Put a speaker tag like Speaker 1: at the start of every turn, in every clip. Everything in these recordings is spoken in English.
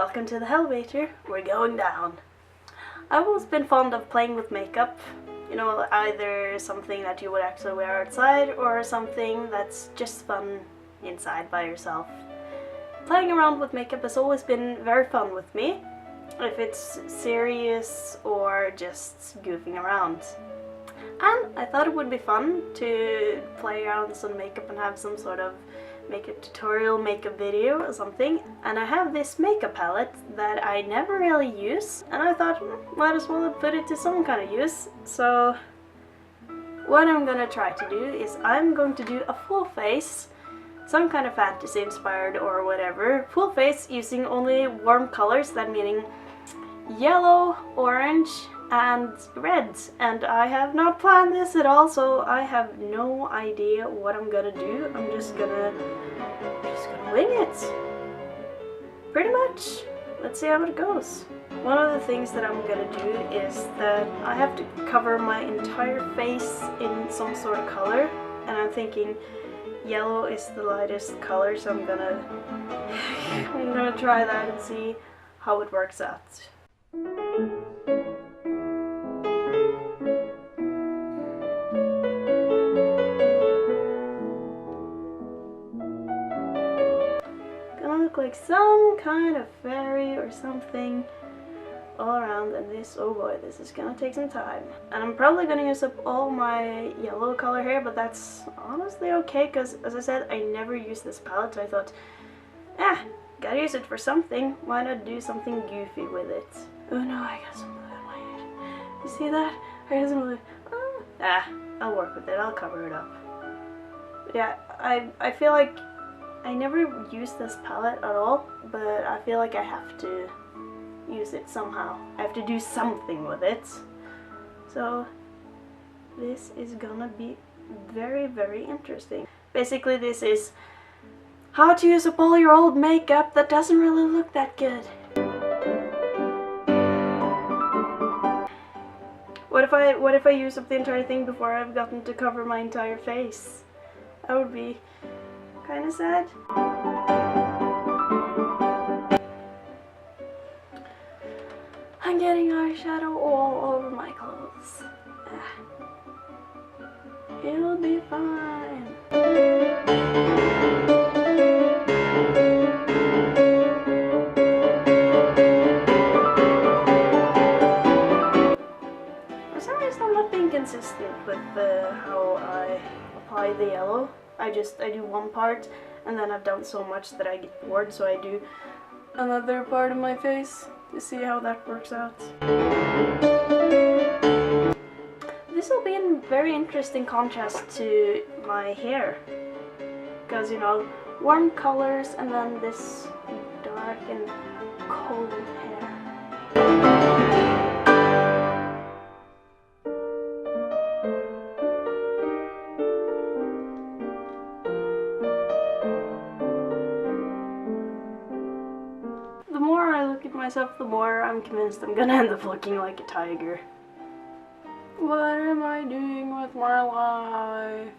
Speaker 1: welcome to the elevator. We're going down. I've always been fond of playing with makeup. You know, either something that you would actually wear outside or something that's just fun inside by yourself. Playing around with makeup has always been very fun with me, if it's serious or just goofing around. And I thought it would be fun to play around with some makeup and have some sort of makeup tutorial, makeup video or something. And I have this makeup palette that I never really use, and I thought might as well put it to some kind of use. So what I'm gonna try to do is I'm going to do a full face, some kind of fantasy inspired or whatever, full face using only warm colors, that meaning yellow, orange and red. And I have not planned this at all, so I have no idea what I'm gonna do. I'm just gonna wing it. Pretty much. Let's see how it goes. One of the things that I'm gonna do is that I have to cover my entire face in some sort of color, and I'm thinking yellow is the lightest color, so I'm gonna try that and see how it works out. Like some kind of fairy or something all around, and this, oh boy, this is gonna take some time. And I'm probably gonna use up all my yellow color here, but that's honestly okay, because as I said, I never use this palette, so I thought, gotta use it for something, why not do something goofy with it? Oh no, I got some blue in my head. You see that? I got some blue. I'll work with it, I'll cover it up. But yeah, I feel like I never use this palette at all, but I feel like I have to use it somehow. I have to do something with it. So this is gonna be very, very interesting. Basically, this is how to use up all your old makeup that doesn't really look that good. What if I use up the entire thing before I've gotten to cover my entire face? That would be kind of sad. I'm getting eyeshadow all over my clothes. It'll be fine. For some reason I'm not being consistent with how I apply the yellow. I do one part, and then I've done so much that I get bored, so I do another part of my face to see how that works out. This will be in very interesting contrast to my hair, because, you know, warm colors and then this dark and cold hair. Myself, the more I'm convinced I'm gonna end up looking like a tiger. What am I doing with my life?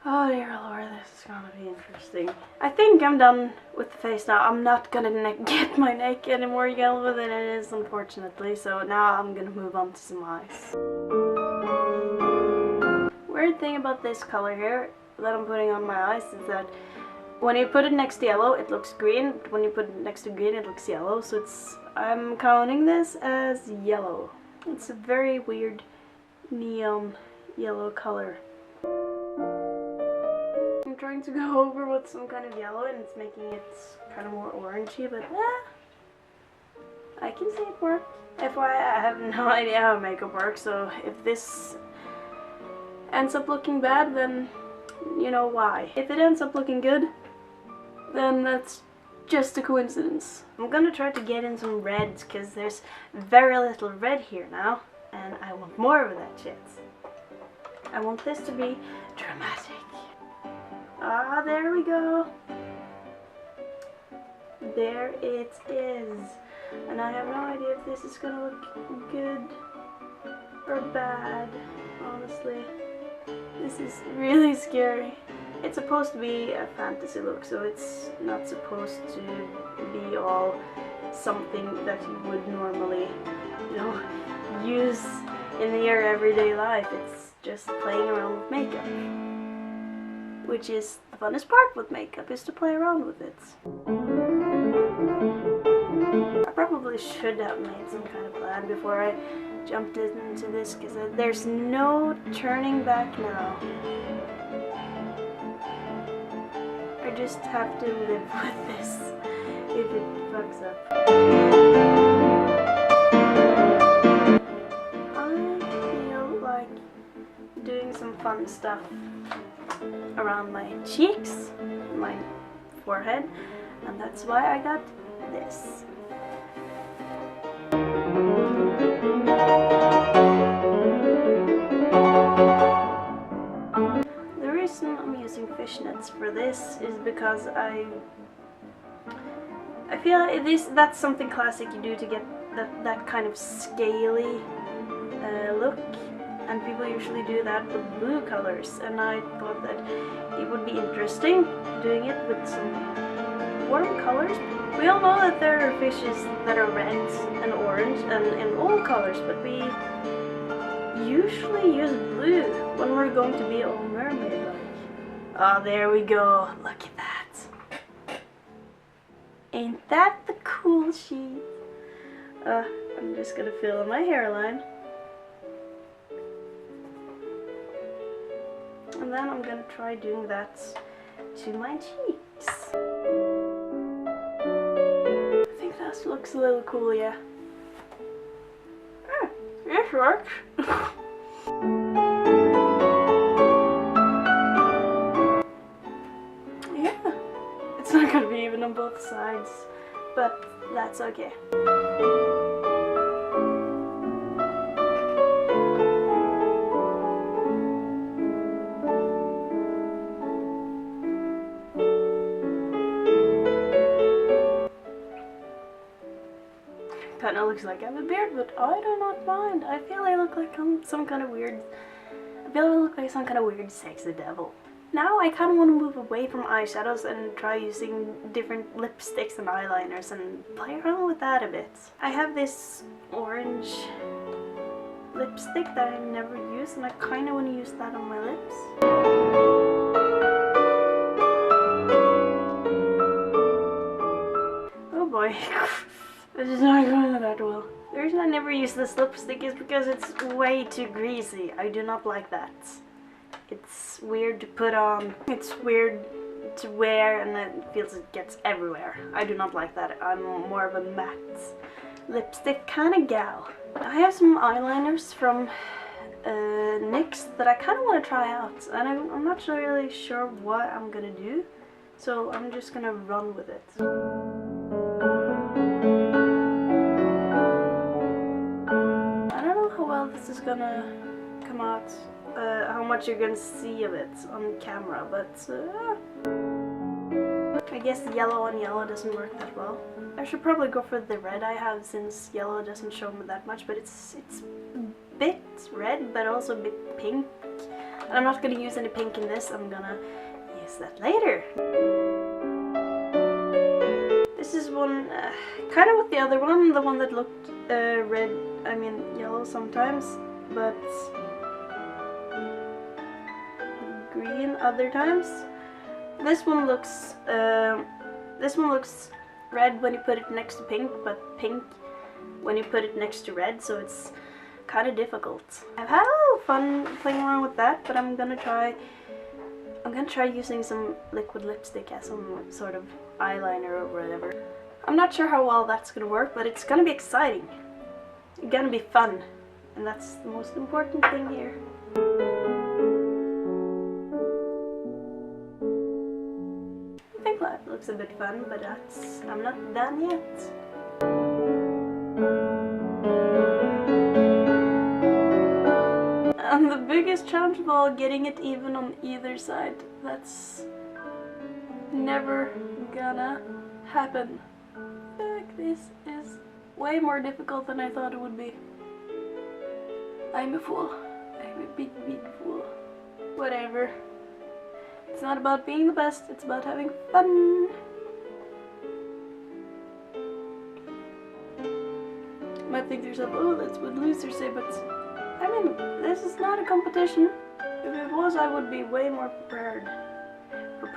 Speaker 1: Oh dear Lord, this is gonna be interesting. I think I'm done with the face now. I'm not gonna get my neck any more yellow than it is, unfortunately, so now I'm gonna move on to some eyes. Weird thing about this color here that I'm putting on my eyes is that when you put it next to yellow, it looks green. When you put it next to green, it looks yellow. So I'm counting this as yellow. It's a very weird neon yellow color. I'm trying to go over with some kind of yellow, and it's making it kind of more orangey, but I can see it work. FYI, I have no idea how makeup works, so if this ends up looking bad, then you know why. If it ends up looking good, then that's just a coincidence. I'm gonna try to get in some reds, because there's very little red here now, and I want more of that shit. I want this to be dramatic. There we go. There it is. And I have no idea if this is gonna look good or bad, honestly. This is really scary. it's supposed to be a fantasy look, so it's not supposed to be all something that you would normally, you know, use in your everyday life. It's just playing around with makeup, which is the funnest part with makeup, is to play around with it. I probably should have made some kind of plan before I jumped into this, because there's no turning back now. I just have to live with this if it fucks up. I feel like doing some fun stuff around my cheeks, my forehead, and that's why I got this. The reason I'm using fishnets for this is because I feel like that's something classic you do to get that kind of scaly look, and people usually do that with blue colors, and I thought that it would be interesting doing it with some warm colors. We all know that there are fishes that are red and orange and in all colors, but we usually use blue when we're going to be all mermaid-like. Oh, there we go. Look at that. Ain't that the cool sheet? I'm just gonna fill in my hairline. And then I'm gonna try doing that to my cheeks. I think that looks a little cool, yeah. This works. Yeah, it's not gonna be even on both sides, but that's okay. Kinda looks like I have a beard, but I do not mind. I feel I look like some kind of weird. I feel I look like some kind of weird sexy devil. Now I kind of want to move away from eyeshadows and try using different lipsticks and eyeliners and play around with that a bit. I have this orange lipstick that I never use, and I kind of want to use that on my lips. Oh boy. This is not going that well. The reason I never use this lipstick is because it's way too greasy. I do not like that. It's weird to put on. It's weird to wear, and it feels it gets everywhere. I do not like that. I'm more of a matte lipstick kind of gal. I have some eyeliners from NYX that I kind of want to try out, and I'm not really sure what I'm gonna do, so I'm just gonna run with it. This is gonna come out, how much you're gonna see of it on camera, but I guess yellow on yellow doesn't work that well. I should probably go for the red I have, since yellow doesn't show me that much, but it's a bit red but also a bit pink, and I'm not gonna use any pink in this. I'm gonna use that later. This is one kind of with the other one, the one that looked yellow sometimes, but green other times. This one looks red when you put it next to pink, but pink when you put it next to red, so it's kind of difficult. I've had a little fun playing around with that, but I'm gonna try using some liquid lipstick as some sort of eyeliner or whatever. I'm not sure how well that's gonna work, but it's gonna be exciting. It's gonna be fun, and that's the most important thing here. I think that looks a bit fun, but I'm not done yet. And the biggest challenge of all, getting it even on either side. That's never gonna happen. This is way more difficult than I thought it would be. I'm a fool. I'm a big, big fool. Whatever. It's not about being the best, it's about having fun. You might think to yourself, oh, that's what losers say, but I mean, this is not a competition. If it was, I would be way more prepared. I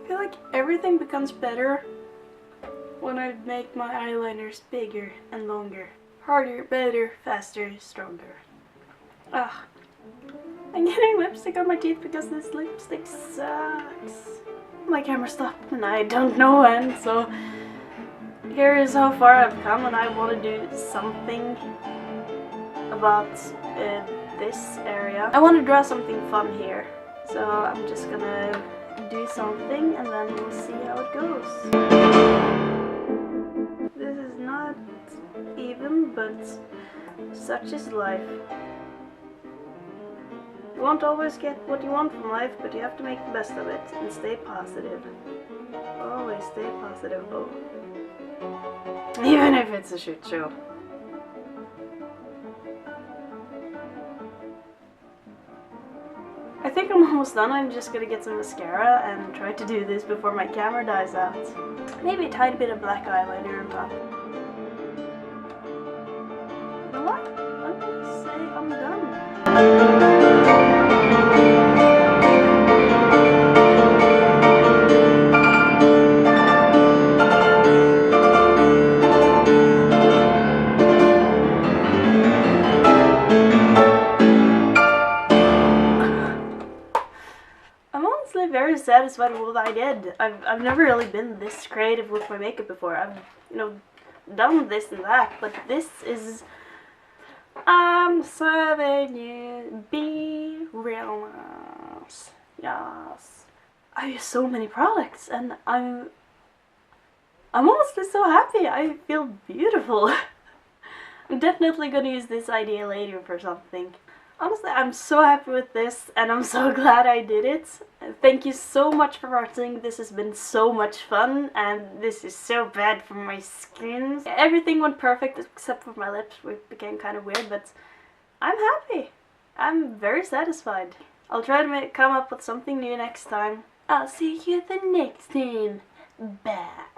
Speaker 1: feel like everything becomes better when I make my eyeliners bigger and longer. Harder, better, faster, stronger. Ugh. I'm getting lipstick on my teeth because this lipstick sucks. My camera stopped and I don't know when, so here is how far I've come, and I want to do something about this area. I want to draw something fun here, so I'm just gonna do something and then we'll see how it goes. This is not even, but such is life. You won't always get what you want from life, but you have to make the best of it and stay positive. Always stay positive, oh. Even if it's a shit show. I think I'm almost done. I'm just gonna get some mascara and try to do this before my camera dies out. Maybe a tiny bit of black eyeliner on top. You know what? I'm gonna say I'm done. Very satisfied with what I did. I've never really been this creative with my makeup before. I've, you know, done this and that, but this is, I'm serving you, be real nice. Yes. I use so many products and I'm honestly so happy. I feel beautiful. I'm definitely gonna use this idea later for something. Honestly, I'm so happy with this and I'm so glad I did it. Thank you so much for watching. This has been so much fun and this is so bad for my skin. Everything went perfect except for my lips, which became kind of weird, but I'm happy. I'm very satisfied. I'll try to come up with something new next time. I'll see you the next time. Bye.